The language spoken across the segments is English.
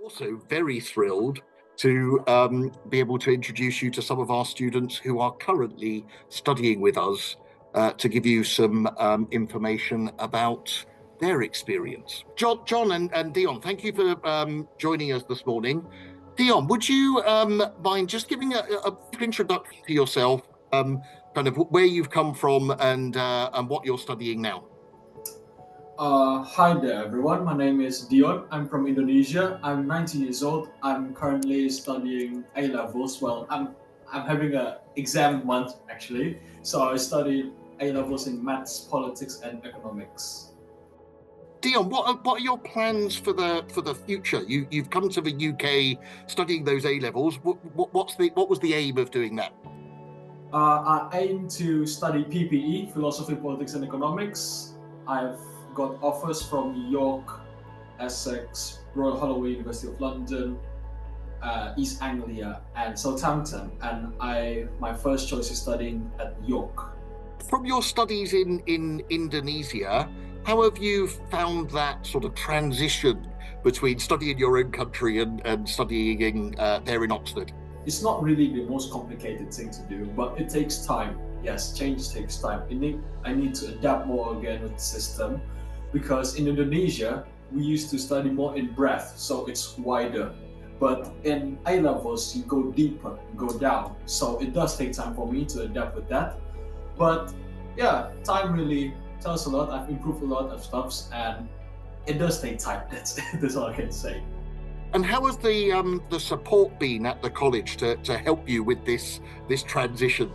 also very thrilled to be able to introduce you to some of our students who are currently studying with us to give you some information about their experience. John and Dion, thank you for joining us this morning. Dion, would you mind just giving a brief introduction to yourself, kind of where you've come from and what you're studying now? Hi there, everyone. My name is Dion. I'm from Indonesia. I'm 19 years old. I'm currently studying A levels. Well, I'm having a exam month actually. So I studied A levels in maths, politics, and economics. Dion, what are your plans for the future? You've come to the UK studying those A levels. What was the aim of doing that? I aim to study PPE, philosophy, politics, and economics. I've got offers from York, Essex, Royal Holloway, University of London, East Anglia, and Southampton. And my first choice is studying at York. From your studies in Indonesia, how have you found that sort of transition between studying in your own country and studying there in Oxford? It's not really the most complicated thing to do, but it takes time. Yes, change takes time. I need to adapt more again with the system, because in Indonesia, we used to study more in breadth, so it's wider. But in A levels, you go deeper, you go down. So it does take time for me to adapt with that. But yeah, time really tells a lot. I've improved a lot of stuffs, and it does take time. That's all I can say. And how has the support been at the college to help you with this transition?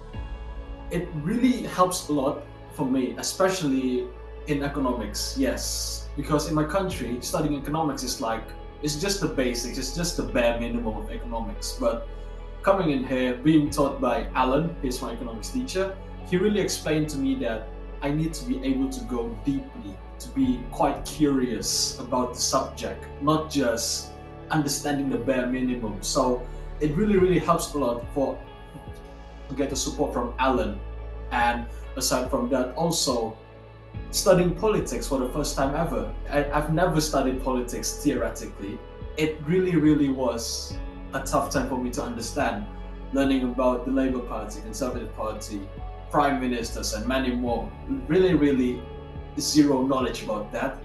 It really helps a lot for me, especially in economics. Yes, because in my country, studying economics is like it's just the basics. It's just the bare minimum of economics. But coming in here, being taught by Alan, he's my economics teacher, he really explained to me that I need to be able to go deeply, to be quite curious about the subject, not just understanding the bare minimum. So it really helps a lot to get the support from Alan. And aside from that, also studying politics for the first time ever. I've never studied politics theoretically. It really was a tough time for me to understand, learning about the Labour Party, Conservative Party, prime ministers, and many more. Really zero knowledge about that.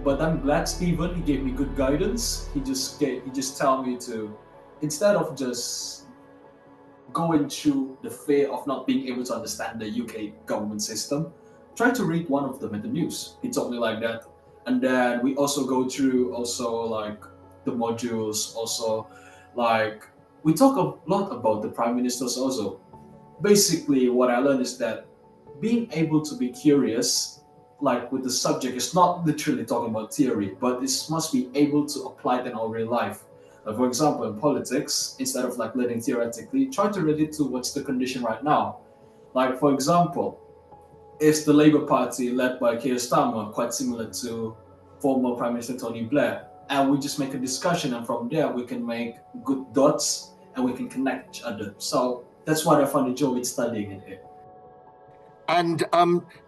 But I'm glad Stephen, he gave me good guidance. He just tell me to, instead of just going through the fear of not being able to understand the UK government system, try to read one of them in the news. He told me like that. And then we also go through like the modules, also like we talk a lot about the prime ministers also. Basically what I learned is that being able to be curious like with the subject is not literally talking about theory, but it must be able to apply it in our real life. For example, in politics, instead of like learning theoretically, try to relate to what's the condition right now. Like for example, is the Labour Party led by Keir Starmer quite similar to former Prime Minister Tony Blair? And we just make a discussion, and from there we can make good dots and we can connect each other. So that's what I found enjoy with studying in here. And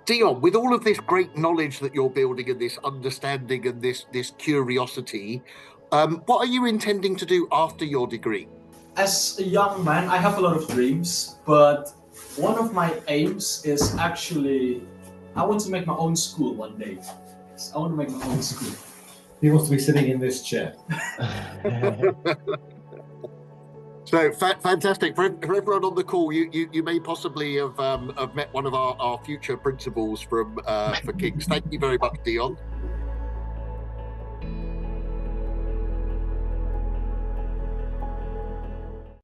Dion, with all of this great knowledge that you're building and this understanding and this curiosity, what are you intending to do after your degree? As a young man, I have a lot of dreams, but one of my aims is actually I want to make my own school one day. Yes, I want to make my own school. He wants to be sitting in this chair. So fantastic. For everyone on the call, you may possibly have met one of our future principals for King's. Thank you very much, Dion.